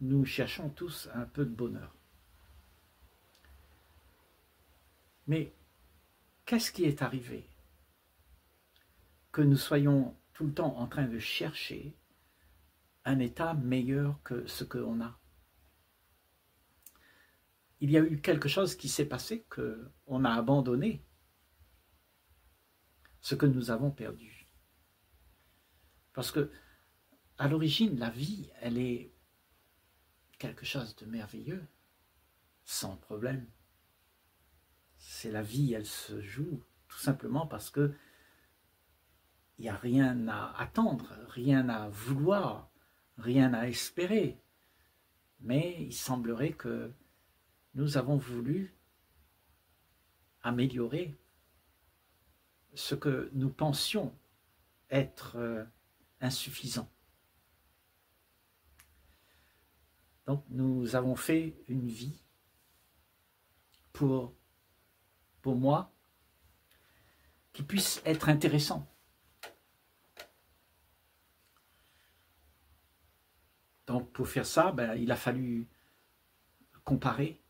nous cherchons tous un peu de bonheur. Mais qu'est-ce qui est arrivé? Que nous soyons tout le temps en train de chercher un état meilleur que ce qu'on a. Il y a eu quelque chose qui s'est passé, qu'on a abandonné ce que nous avons perdu. Parce que, à l'origine, la vie, elle est quelque chose de merveilleux, sans problème. C'est la vie, elle se joue tout simplement parce que il n'y a rien à attendre, rien à vouloir, rien à espérer. Mais il semblerait que nous avons voulu améliorer ce que nous pensions être insuffisant. Donc nous avons fait une vie pour moi qui puisse être intéressant. Donc pour faire ça, il a fallu comparer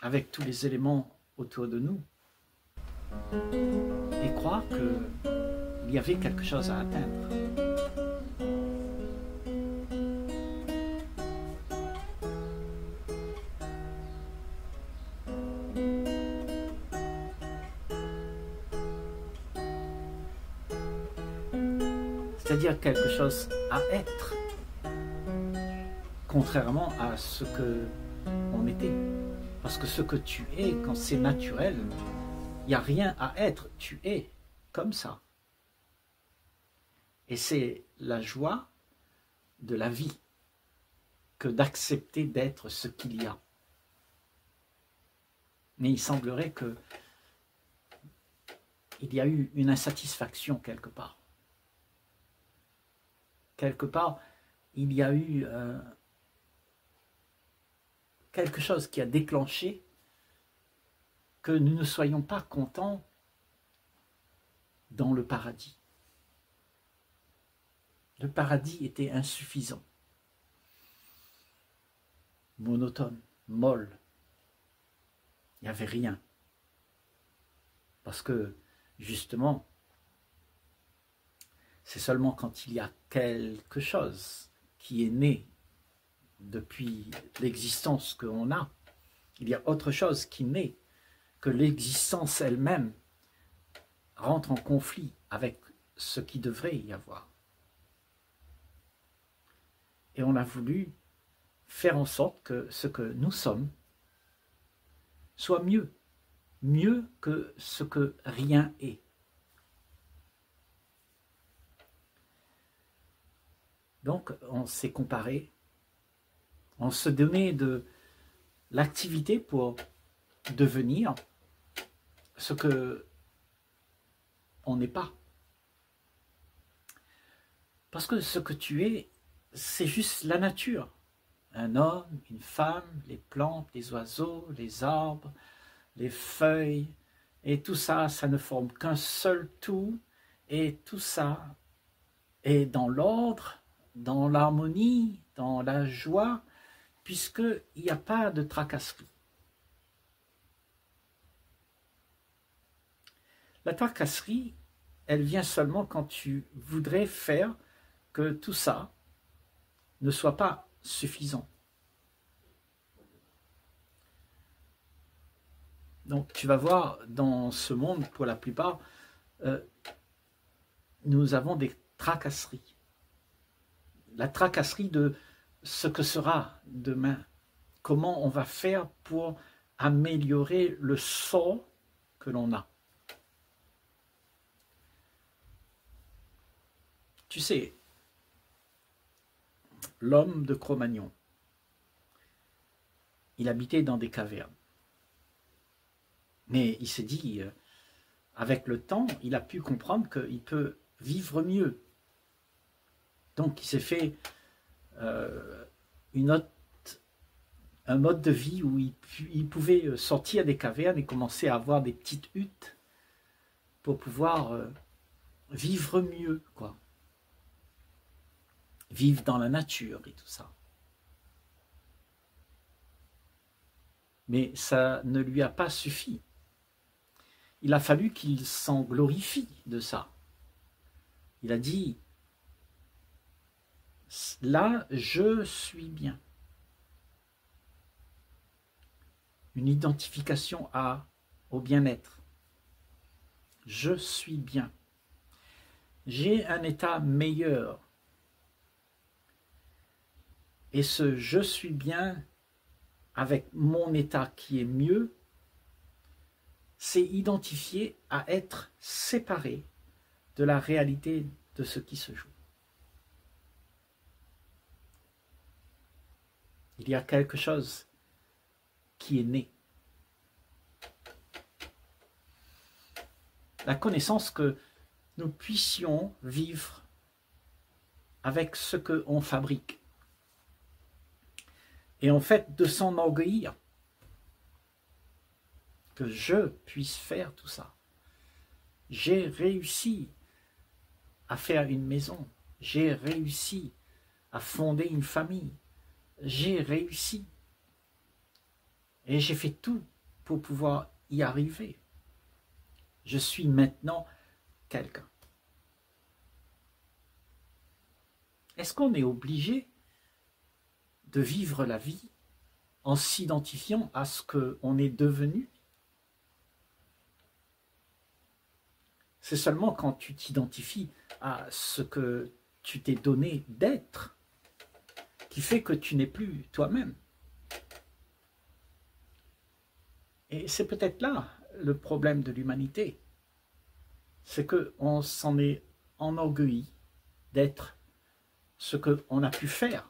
avec tous les éléments autour de nous et croire qu'il y avait quelque chose à atteindre. C'est-à-dire quelque chose à être, contrairement à ce que on était. Parce que ce que tu es, quand c'est naturel, il n'y a rien à être, tu es comme ça. Et c'est la joie de la vie que d'accepter d'être ce qu'il y a. Mais il semblerait que il y a eu une insatisfaction quelque part. Quelque part, il y a eu quelque chose qui a déclenché que nous ne soyons pas contents dans le paradis. Le paradis était insuffisant, monotone, molle. Il n'y avait rien. Parce que, justement, c'est seulement quand il y a quelque chose qui est né depuis l'existence qu'on a, il y a autre chose qui naît, que l'existence elle-même rentre en conflit avec ce qui devrait y avoir. Et on a voulu faire en sorte que ce que nous sommes soit mieux, mieux que ce que rien est. Donc on s'est comparé, on se donnait de l'activité pour devenir ce que on n'est pas. Parce que ce que tu es, c'est juste la nature. Un homme, une femme, les plantes, les oiseaux, les arbres, les feuilles, et tout ça, ça ne forme qu'un seul tout, et tout ça est dans l'ordre, dans l'harmonie, dans la joie, puisqu'il n'y a pas de tracasserie. La tracasserie, elle vient seulement quand tu voudrais faire que tout ça ne soit pas suffisant. Donc tu vas voir, dans ce monde, pour la plupart, nous avons des tracasseries. La tracasserie de ce que sera demain. Comment on va faire pour améliorer le sort que l'on a. Tu sais, l'homme de Cro-Magnon, il habitait dans des cavernes. Mais il s'est dit, avec le temps, il a pu comprendre qu'il peut vivre mieux. Donc il s'est fait un mode de vie où il pouvait sortir des cavernes et commencer à avoir des petites huttes pour pouvoir vivre mieux, quoi. Vivre dans la nature et tout ça. Mais ça ne lui a pas suffi. Il a fallu qu'il s'en glorifie de ça. Il a dit, là, je suis bien. Une identification au bien-être. Je suis bien. J'ai un état meilleur. Et ce je suis bien avec mon état qui est mieux, c'est identifié à être séparé de la réalité de ce qui se joue. Il y a quelque chose qui est né. La connaissance que nous puissions vivre avec ce qu'on fabrique. Et en fait, de s'enorgueillir que je puisse faire tout ça. J'ai réussi à faire une maison. J'ai réussi à fonder une famille. J'ai réussi. Et j'ai fait tout pour pouvoir y arriver. Je suis maintenant quelqu'un. Est-ce qu'on est obligé de vivre la vie en s'identifiant à ce qu'on est devenu? C'est seulement quand tu t'identifies à ce que tu t'es donné d'être qui fait que tu n'es plus toi-même. Et c'est peut-être là le problème de l'humanité. C'est qu'on s'en est enorgueilli d'être ce qu'on a pu faire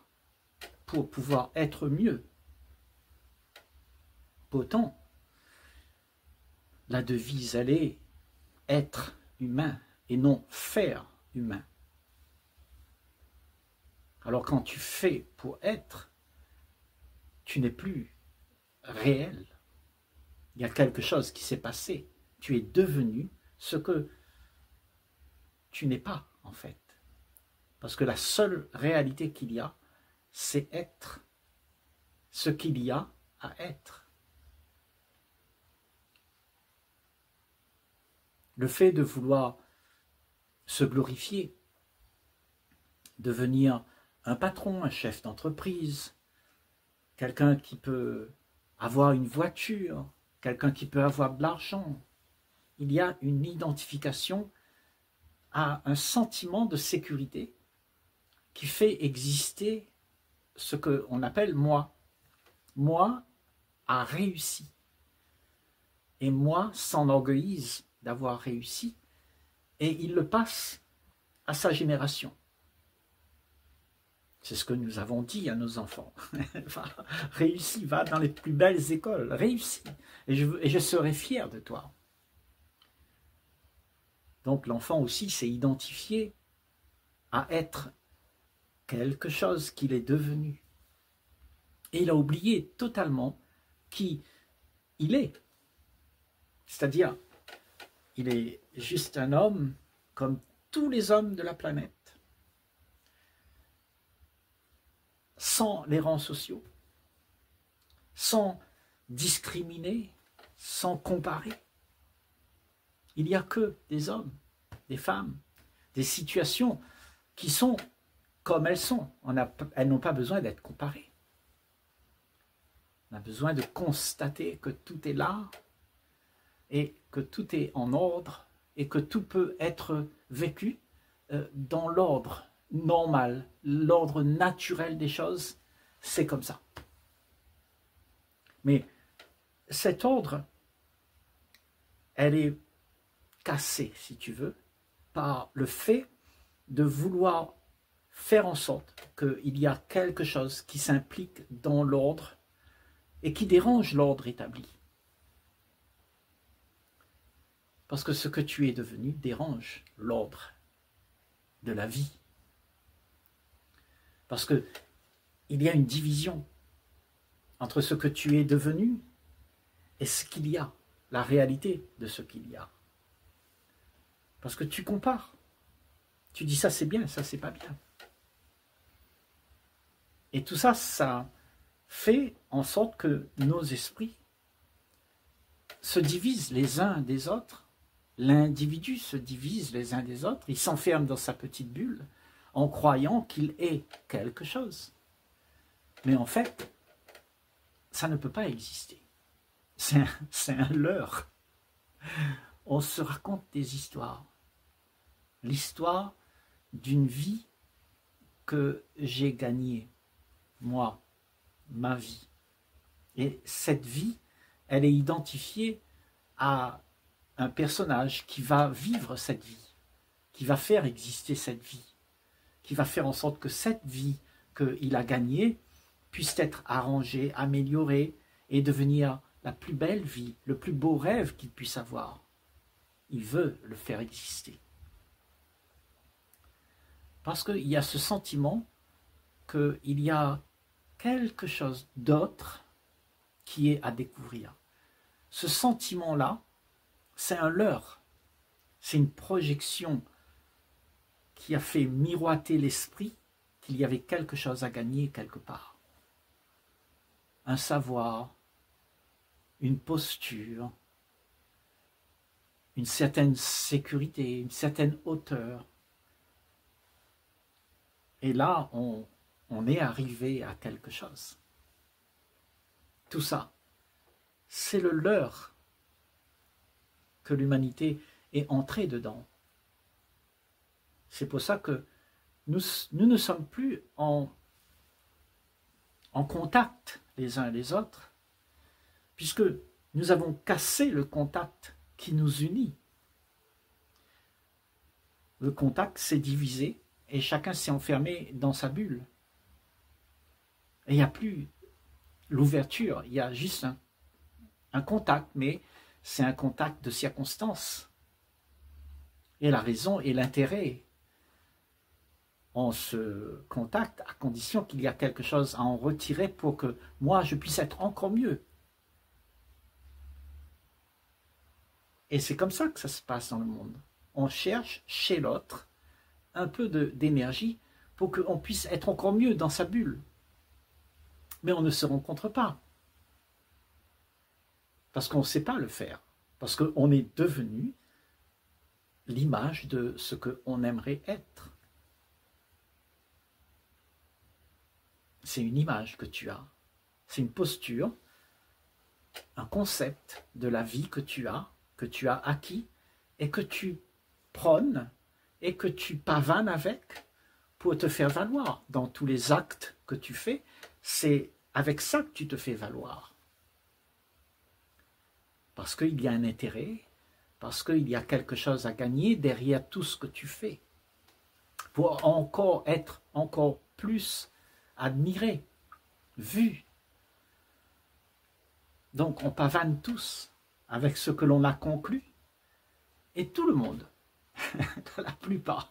pour pouvoir être mieux. Pourtant, la devise, elle est être humain et non faire humain. Alors quand tu fais pour être, tu n'es plus réel. Il y a quelque chose qui s'est passé. Tu es devenu ce que tu n'es pas, en fait. Parce que la seule réalité qu'il y a, c'est être ce qu'il y a à être. Le fait de vouloir se glorifier, devenir un patron, un chef d'entreprise, quelqu'un qui peut avoir une voiture, quelqu'un qui peut avoir de l'argent, il y a une identification à un sentiment de sécurité qui fait exister ce qu'on appelle moi. Moi a réussi. Et moi s'enorgueillise d'avoir réussi et il le passe à sa génération. C'est ce que nous avons dit à nos enfants. Réussis, va dans les plus belles écoles, réussis. Et je serai fier de toi. Donc l'enfant aussi s'est identifié à être quelque chose qu'il est devenu. Et il a oublié totalement qui il est. C'est-à-dire, il est juste un homme comme tous les hommes de la planète. Sans les rangs sociaux, sans discriminer, sans comparer. Il n'y a que des hommes, des femmes, des situations qui sont comme elles sont. Elles n'ont pas besoin d'être comparées. On a besoin de constater que tout est là et que tout est en ordre et que tout peut être vécu dans l'ordre normal, l'ordre naturel des choses, c'est comme ça. Mais cet ordre, elle est cassée, si tu veux, par le fait de vouloir faire en sorte qu'il y a quelque chose qui s'implique dans l'ordre et qui dérange l'ordre établi. Parce que ce que tu es devenu dérange l'ordre de la vie. Parce qu'il y a une division entre ce que tu es devenu et ce qu'il y a, la réalité de ce qu'il y a. Parce que tu compares. Tu dis ça c'est bien, ça c'est pas bien. Et tout ça, ça fait en sorte que nos esprits se divisent les uns des autres. L'individu se divise les uns des autres. Il s'enferme dans sa petite bulle en croyant qu'il est quelque chose. Mais en fait, ça ne peut pas exister. C'est un leurre. On se raconte des histoires. L'histoire d'une vie que j'ai gagnée, moi, ma vie. Et cette vie, elle est identifiée à un personnage qui va vivre cette vie, qui va faire exister cette vie, qui va faire en sorte que cette vie qu'il a gagnée puisse être arrangée, améliorée et devenir la plus belle vie, le plus beau rêve qu'il puisse avoir. Il veut le faire exister. Parce qu'il y a ce sentiment qu'il y a quelque chose d'autre qui est à découvrir. Ce sentiment-là, c'est un leurre. C'est une projection qui a fait miroiter l'esprit qu'il y avait quelque chose à gagner quelque part. Un savoir, une posture, une certaine sécurité, une certaine hauteur. Et là, on est arrivé à quelque chose. Tout ça, c'est le leurre que l'humanité est entrée dedans. C'est pour ça que nous ne sommes plus en contact les uns les autres, puisque nous avons cassé le contact qui nous unit. Le contact s'est divisé et chacun s'est enfermé dans sa bulle. Et il n'y a plus l'ouverture, il y a juste un contact, mais c'est un contact de circonstance. Et la raison et l'intérêt, on se contacte à condition qu'il y a quelque chose à en retirer pour que moi je puisse être encore mieux. Et c'est comme ça que ça se passe dans le monde. On cherche chez l'autre un peu d'énergie pour qu'on puisse être encore mieux dans sa bulle. Mais on ne se rencontre pas. Parce qu'on ne sait pas le faire. Parce qu'on est devenu l'image de ce qu'on aimerait être. C'est une image que tu as. C'est une posture, un concept de la vie que tu as acquis et que tu prônes et que tu pavanes avec pour te faire valoir. Dans tous les actes que tu fais, c'est avec ça que tu te fais valoir. Parce qu'il y a un intérêt, parce qu'il y a quelque chose à gagner derrière tout ce que tu fais. Pour encore être encore plus admiré, vu. Donc on pavane tous avec ce que l'on a conclu. Et tout le monde, la plupart,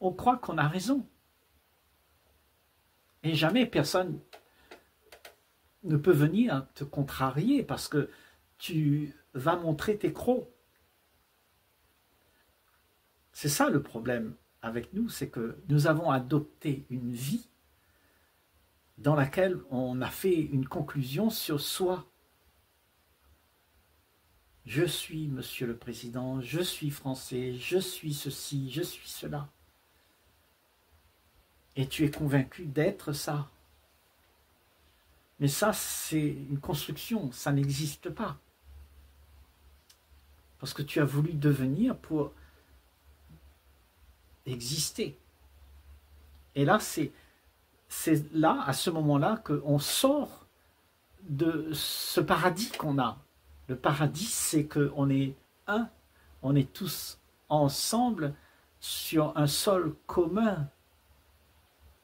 on croit qu'on a raison. Et jamais personne ne peut venir te contrarier parce que tu vas montrer tes crocs. C'est ça le problème avec nous, c'est que nous avons adopté une vie dans laquelle on a fait une conclusion sur soi. Je suis Monsieur le Président, je suis français, je suis ceci, je suis cela. Et tu es convaincu d'être ça. Mais ça, c'est une construction, ça n'existe pas. Parce que tu as voulu devenir pour exister. Et là, c'est là, à ce moment-là, qu'on sort de ce paradis qu'on a. Le paradis, c'est qu'on est un, on est tous ensemble sur un sol commun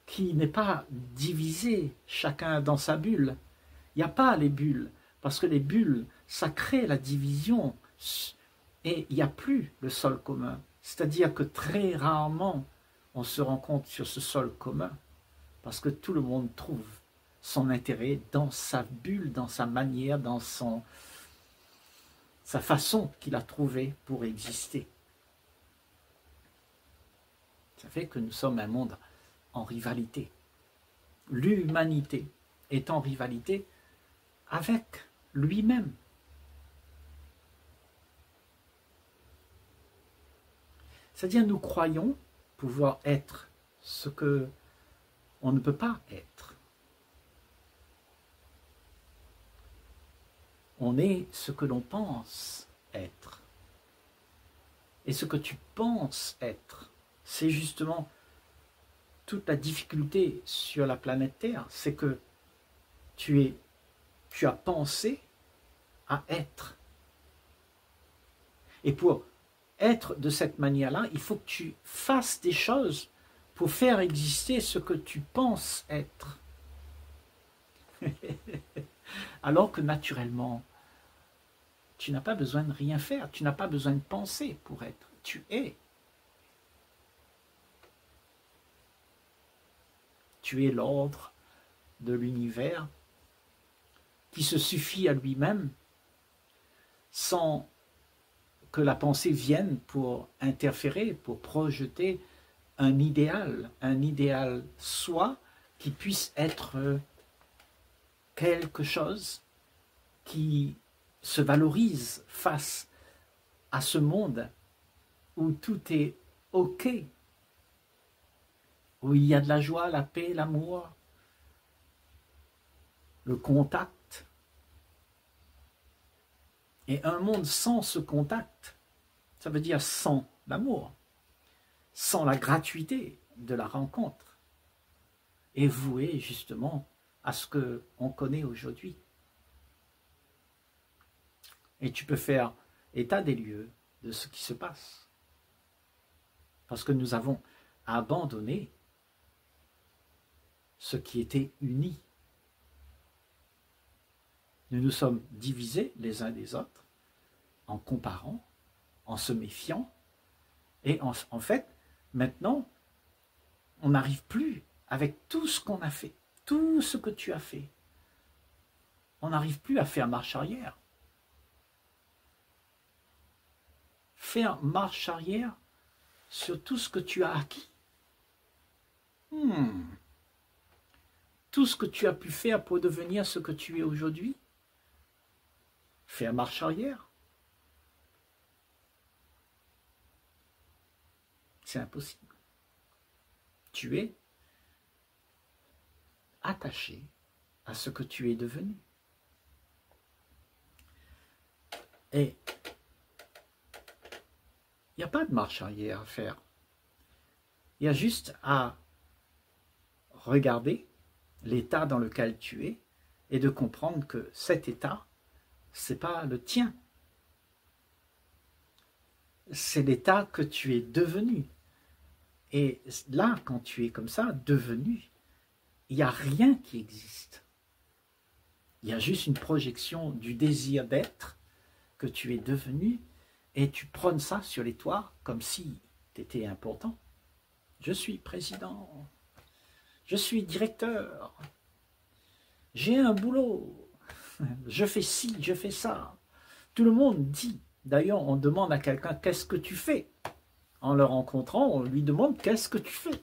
qui n'est pas divisé, chacun dans sa bulle. Il n'y a pas les bulles, parce que les bulles, ça crée la division, et il n'y a plus le sol commun. C'est-à-dire que très rarement, on se rencontre sur ce sol commun, parce que tout le monde trouve son intérêt dans sa bulle, dans sa manière, dans sa façon qu'il a trouvée pour exister. Ça fait que nous sommes un monde en rivalité. L'humanité est en rivalité avec lui-même. C'est-à-dire nous croyons pouvoir être ce que on ne peut pas être. On est ce que l'on pense être. Et ce que tu penses être, c'est justement toute la difficulté sur la planète Terre, c'est que tu as pensé à être. Et pour être de cette manière-là, il faut que tu fasses des choses pour faire exister ce que tu penses être. Alors que naturellement, tu n'as pas besoin de rien faire, tu n'as pas besoin de penser pour être, tu es. Tu es l'ordre de l'univers qui se suffit à lui-même sans que la pensée vienne pour interférer, pour projeter un idéal soi qui puisse être quelque chose qui se valorise face à ce monde où tout est OK, où il y a de la joie, la paix, l'amour, le contact. Et un monde sans ce contact, ça veut dire sans l'amour, sans la gratuité de la rencontre, est voué justement à ce qu'on connaît aujourd'hui. Et tu peux faire état des lieux de ce qui se passe. Parce que nous avons abandonné ce qui était uni. Nous nous sommes divisés les uns des autres en comparant, en se méfiant. Et en fait, maintenant, on n'arrive plus avec tout ce qu'on a fait, tout ce que tu as fait. On n'arrive plus à faire marche arrière. Faire marche arrière sur tout ce que tu as acquis. Tout ce que tu as pu faire pour devenir ce que tu es aujourd'hui. Faire marche arrière. C'est impossible. Tu es attaché à ce que tu es devenu. Et il n'y a pas de marche arrière à faire. Il y a juste à regarder l'état dans lequel tu es et de comprendre que cet état, ce n'est pas le tien. C'est l'état que tu es devenu. Et là, quand tu es comme ça, devenu, il n'y a rien qui existe. Il y a juste une projection du désir d'être que tu es devenu et tu prônes ça sur les toits comme si tu étais important. Je suis président, je suis directeur, j'ai un boulot, je fais ci, je fais ça. Tout le monde dit, d'ailleurs on demande à quelqu'un qu'est-ce que tu fais. En le rencontrant, on lui demande qu'est-ce que tu fais.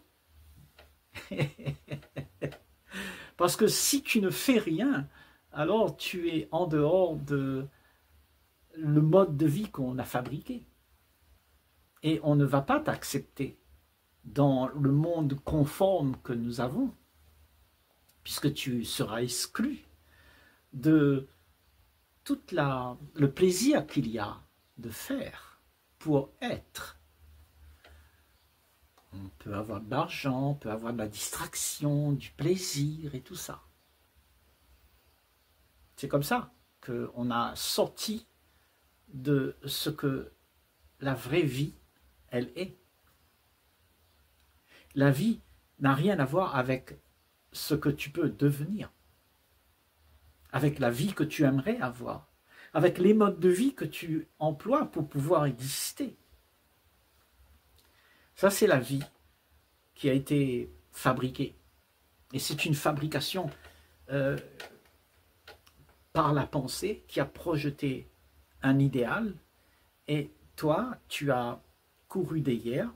Parce que si tu ne fais rien, alors tu es en dehors de le mode de vie qu'on a fabriqué. Et on ne va pas t'accepter dans le monde conforme que nous avons, puisque tu seras exclu de tout le plaisir qu'il y a de faire pour être. On peut avoir de l'argent, on peut avoir de la distraction, du plaisir et tout ça. C'est comme ça qu'on a sorti de ce que la vraie vie, elle est. La vie n'a rien à voir avec ce que tu peux devenir, avec la vie que tu aimerais avoir, avec les modes de vie que tu emploies pour pouvoir exister. Ça, c'est la vie qui a été fabriquée. Et c'est une fabrication par la pensée qui a projeté un idéal. Et toi, tu as couru derrière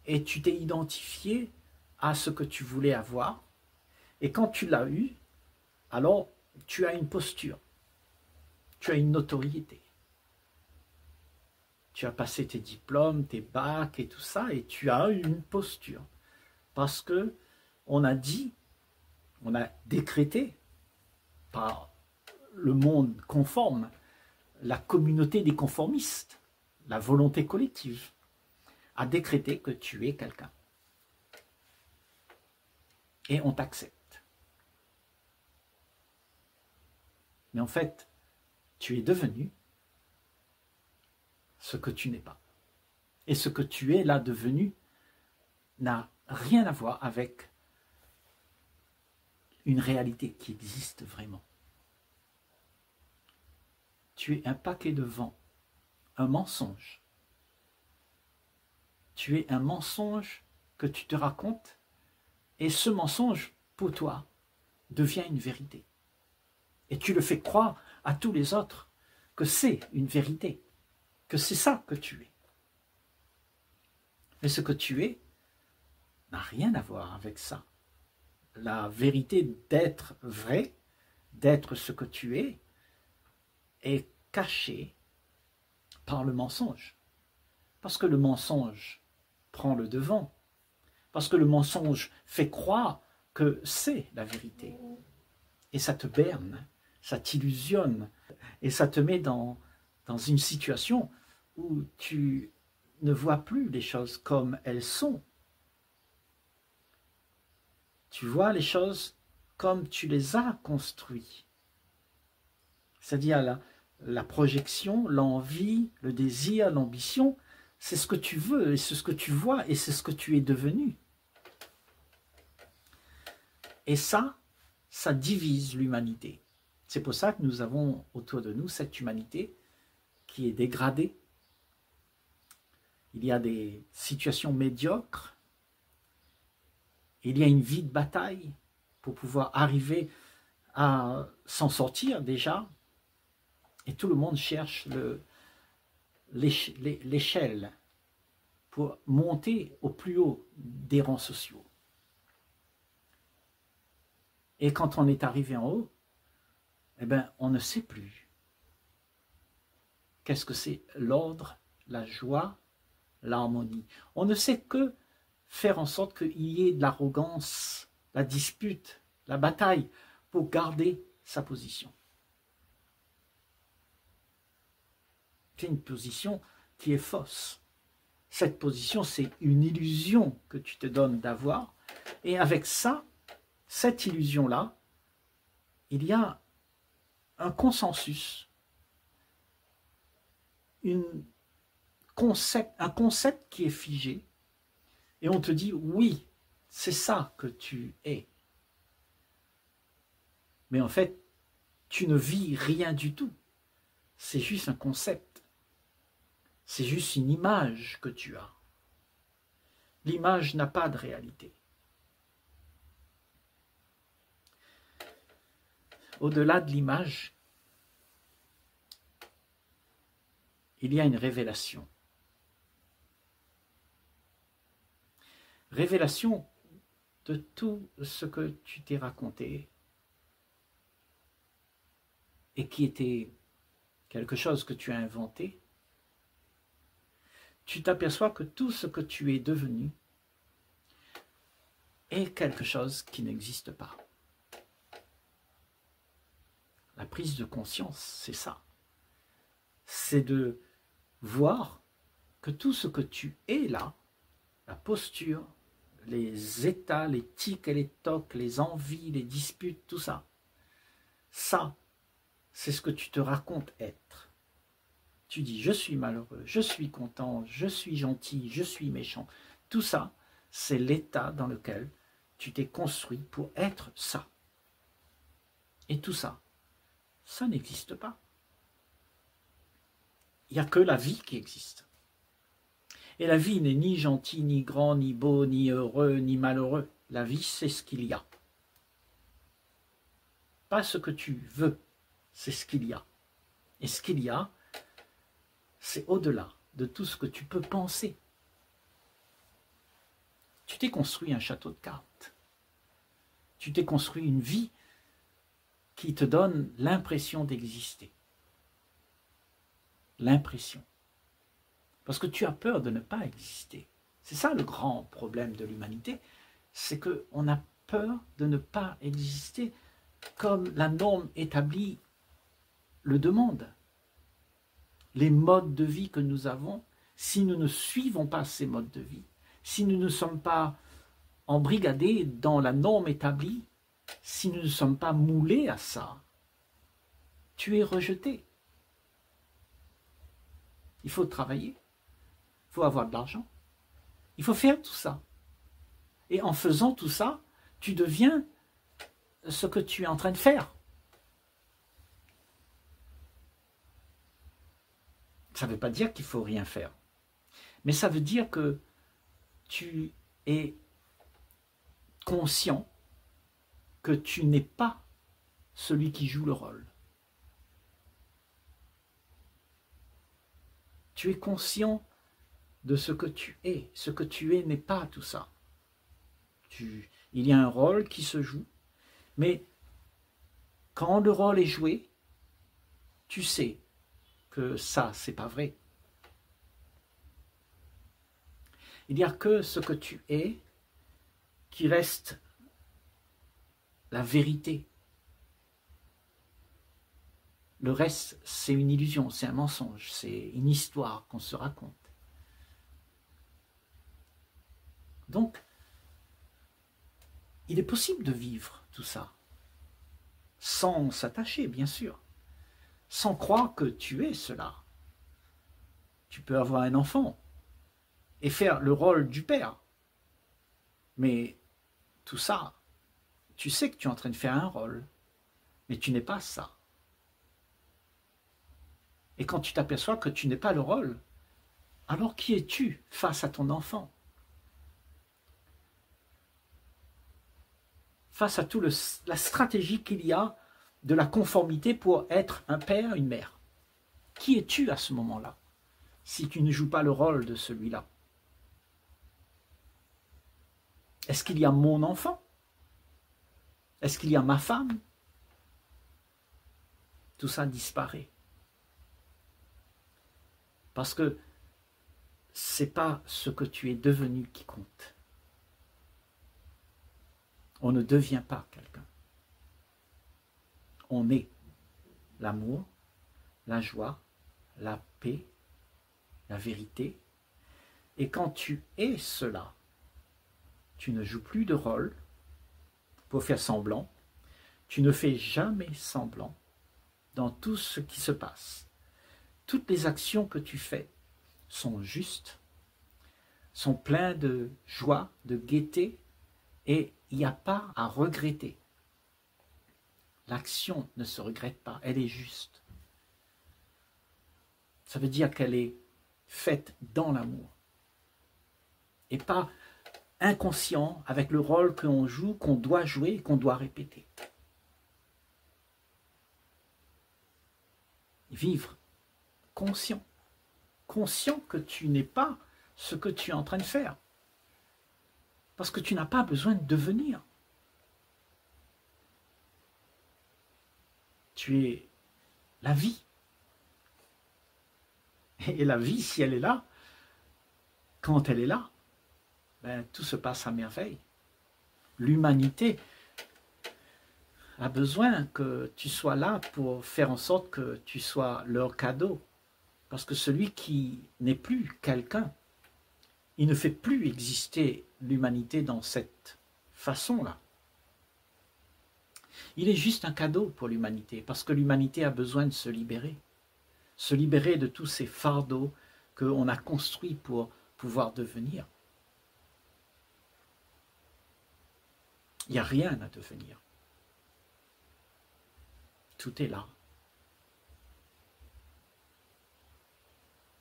et tu t'es identifié à ce que tu voulais avoir. Et quand tu l'as eu, alors tu as une posture, tu as une notoriété. tu as passé tes diplômes, tes bacs et tout ça, et tu as une posture. Parce que on a dit, on a décrété par le monde conforme, la communauté des conformistes, la volonté collective, a décrété que tu es quelqu'un. Et on t'accepte. Mais en fait, tu es devenu ce que tu n'es pas. Et ce que tu es là devenu n'a rien à voir avec une réalité qui existe vraiment. Tu es un paquet de vent, un mensonge. Tu es un mensonge que tu te racontes, et ce mensonge, pour toi, devient une vérité. Et tu le fais croire à tous les autres que c'est une vérité, que c'est ça que tu es. Mais ce que tu es n'a rien à voir avec ça. La vérité d'être vrai, d'être ce que tu est cachée par le mensonge. Parce que le mensonge prend le devant. Parce que le mensonge fait croire que c'est la vérité. Et ça te berne, ça t'illusionne, et ça te met dans une situation où tu ne vois plus les choses comme elles sont. Tu vois les choses comme tu les as construites. C'est-à-dire la projection, l'envie, le désir, l'ambition, c'est ce que tu veux, et c'est ce que tu vois, et c'est ce que tu es devenu. Et ça divise l'humanité. C'est pour ça que nous avons autour de nous cette humanité qui est dégradée. Il y a des situations médiocres. Il y a une vie de bataille pour pouvoir arriver à s'en sortir déjà. Et tout le monde cherche l'échelle pour monter au plus haut des rangs sociaux. Et quand on est arrivé en haut, eh bien, on ne sait plus. Qu'est-ce que c'est l'ordre, la joie, l'harmonie? On ne sait que faire en sorte qu'il y ait de l'arrogance, la dispute, la bataille pour garder sa position. C'est une position qui est fausse. Cette position, c'est une illusion que tu te donnes d'avoir. Et avec ça, cette illusion-là, il y a un consensus, un concept qui est figé, et on te dit, oui, c'est ça que tu es. Mais en fait, tu ne vis rien du tout. C'est juste un concept. C'est juste une image que tu as. L'image n'a pas de réalité. Au-delà de l'image, il y a une révélation. Révélation de tout ce que tu t'es raconté et qui était quelque chose que tu as inventé. Tu t'aperçois que tout ce que tu es devenu est quelque chose qui n'existe pas. La prise de conscience, c'est ça. C'est de voir que tout ce que tu es là, la posture, les états, les tics et les tocs, les envies, les disputes, tout ça, c'est ce que tu te racontes être. Tu dis, je suis malheureux, je suis content, je suis gentil, je suis méchant. Tout ça, c'est l'état dans lequel tu t'es construit pour être ça. Et tout ça, ça n'existe pas. Il n'y a que la vie qui existe. Et la vie n'est ni gentil, ni grand, ni beau, ni heureux, ni malheureux. La vie, c'est ce qu'il y a. Pas ce que tu veux, c'est ce qu'il y a. Et ce qu'il y a, c'est au-delà de tout ce que tu peux penser. Tu t'es construit un château de cartes. Tu t'es construit une vie qui te donne l'impression d'exister. L'impression. Parce que tu as peur de ne pas exister. C'est ça le grand problème de l'humanité, c'est qu'on a peur de ne pas exister comme la norme établie le demande. Les modes de vie que nous avons, si nous ne suivons pas ces modes de vie, si nous ne sommes pas embrigadés dans la norme établie, si nous ne sommes pas moulés à ça, tu es rejeté. Il faut travailler, il faut avoir de l'argent, il faut faire tout ça. Et en faisant tout ça, tu deviens ce que tu es en train de faire. Ça ne veut pas dire qu'il ne faut rien faire. Mais ça veut dire que tu es conscient que tu n'es pas celui qui joue le rôle. Tu es conscient de ce que tu es. Ce que tu es n'est pas tout ça. Il y a un rôle qui se joue, mais quand le rôle est joué, tu sais que ça, c'est pas vrai. Il n'y a que ce que tu es qui reste la vérité. Le reste, c'est une illusion, c'est un mensonge, c'est une histoire qu'on se raconte. Donc, il est possible de vivre tout ça, sans s'attacher, bien sûr, sans croire que tu es cela. Tu peux avoir un enfant et faire le rôle du père, mais tout ça, tu sais que tu es en train de faire un rôle, mais tu n'es pas ça. Et quand tu t'aperçois que tu n'es pas le rôle, alors qui es-tu face à ton enfant? Face à toute la stratégie qu'il y a de la conformité pour être un père, une mère. Qui es-tu à ce moment-là, si tu ne joues pas le rôle de celui-là? Est-ce qu'il y a mon enfant? Est-ce qu'il y a ma femme? Tout ça disparaît. Parce que ce n'est pas ce que tu es devenu qui compte. On ne devient pas quelqu'un. On est l'amour, la joie, la paix, la vérité. Et quand tu es cela, tu ne joues plus de rôle pour faire semblant. Tu ne fais jamais semblant dans tout ce qui se passe. Toutes les actions que tu fais sont justes, sont pleines de joie, de gaieté, et il n'y a pas à regretter. L'action ne se regrette pas, elle est juste. Ça veut dire qu'elle est faite dans l'amour. Et pas inconscient avec le rôle qu'on joue, qu'on doit jouer, qu'on doit répéter. Vivre conscient. Conscient que tu n'es pas ce que tu es en train de faire. Parce que tu n'as pas besoin de devenir. Tu es la vie. Et la vie, si elle est là, quand elle est là, ben, tout se passe à merveille. L'humanité a besoin que tu sois là pour faire en sorte que tu sois leur cadeau. Parce que celui qui n'est plus quelqu'un, il ne fait plus exister l'humanité dans cette façon-là. Il est juste un cadeau pour l'humanité, parce que l'humanité a besoin de se libérer de tous ces fardeaux qu'on a construits pour pouvoir devenir. Il n'y a rien à devenir. Tout est là.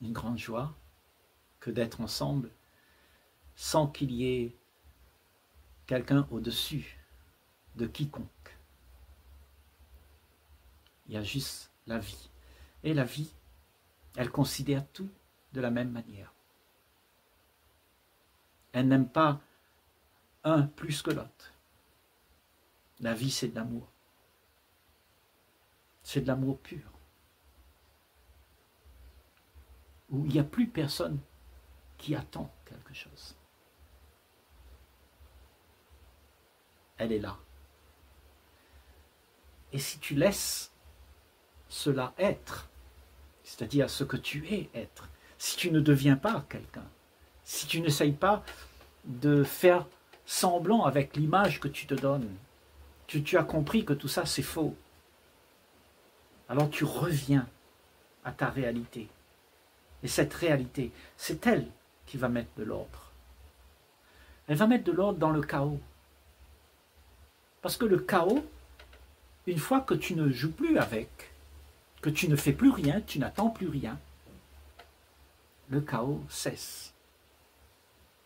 Une grande joie que d'être ensemble sans qu'il y ait quelqu'un au-dessus de quiconque. Il y a juste la vie. Et la vie, elle considère tout de la même manière. Elle n'aime pas un plus que l'autre. La vie, c'est de l'amour. C'est de l'amour pur. où il n'y a plus personne qui attend quelque chose. Elle est là. Et si tu laisses cela être, c'est-à-dire ce que tu es être, si tu ne deviens pas quelqu'un, si tu n'essayes pas de faire semblant avec l'image que tu te donnes, tu as compris que tout ça c'est faux. Alors tu reviens à ta réalité. Et cette réalité, c'est elle qui va mettre de l'ordre. Elle va mettre de l'ordre dans le chaos. Parce que le chaos, une fois que tu ne joues plus avec, que tu ne fais plus rien, tu n'attends plus rien, le chaos cesse.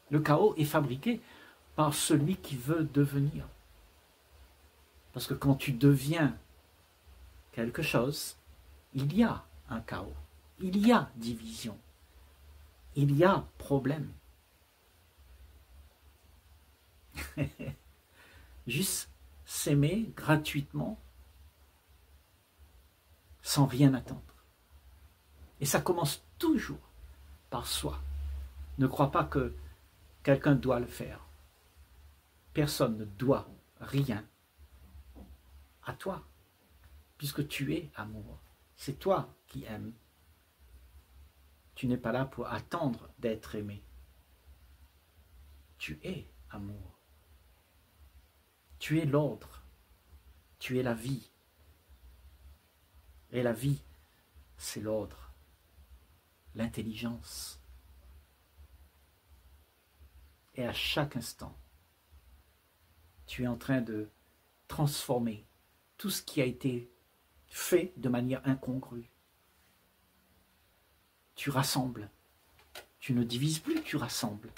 Le chaos est fabriqué par celui qui veut devenir. Parce que quand tu deviens quelque chose, il y a un chaos, il y a division, il y a problème. Juste s'aimer gratuitement, sans rien attendre. Et ça commence toujours par soi. Ne crois pas que quelqu'un doit le faire. Personne ne doit rien à toi, puisque tu es amour. C'est toi qui aimes. Tu n'es pas là pour attendre d'être aimé. Tu es amour. Tu es l'ordre. Tu es la vie. Et la vie, c'est l'ordre, l'intelligence. Et à chaque instant, tu es en train de transformer tout ce qui a été fait de manière incongrue. Tu rassembles. Tu ne divises plus, tu rassembles.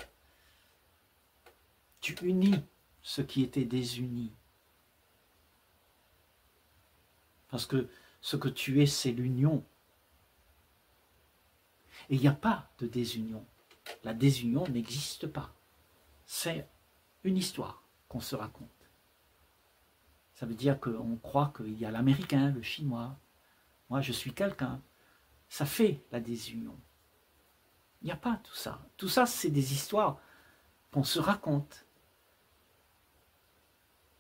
Tu unis ce qui était désuni. Parce que ce que tu es, c'est l'union. Et il n'y a pas de désunion. La désunion n'existe pas. C'est une histoire qu'on se raconte. Ça veut dire qu'on croit qu'il y a l'américain, le chinois. Moi, je suis quelqu'un. Ça fait la désunion. Il n'y a pas tout ça. Tout ça, c'est des histoires qu'on se raconte.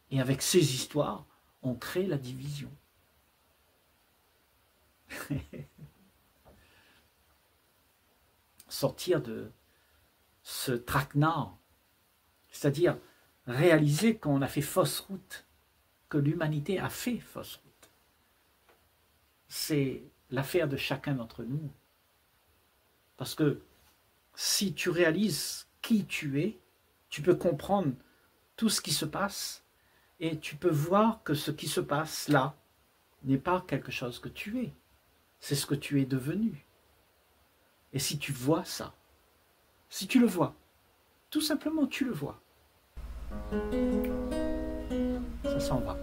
Et avec ces histoires, on crée la division. Sortir de ce traquenard, c'est-à-dire réaliser qu'on a fait fausse route, que l'humanité a fait fausse route. C'est l'affaire de chacun d'entre nous. Parce que si tu réalises qui tu es, tu peux comprendre tout ce qui se passe et tu peux voir que ce qui se passe là n'est pas quelque chose que tu es. C'est ce que tu es devenu. Et si tu vois ça, si tu le vois, tout simplement tu le vois, ça s'en va.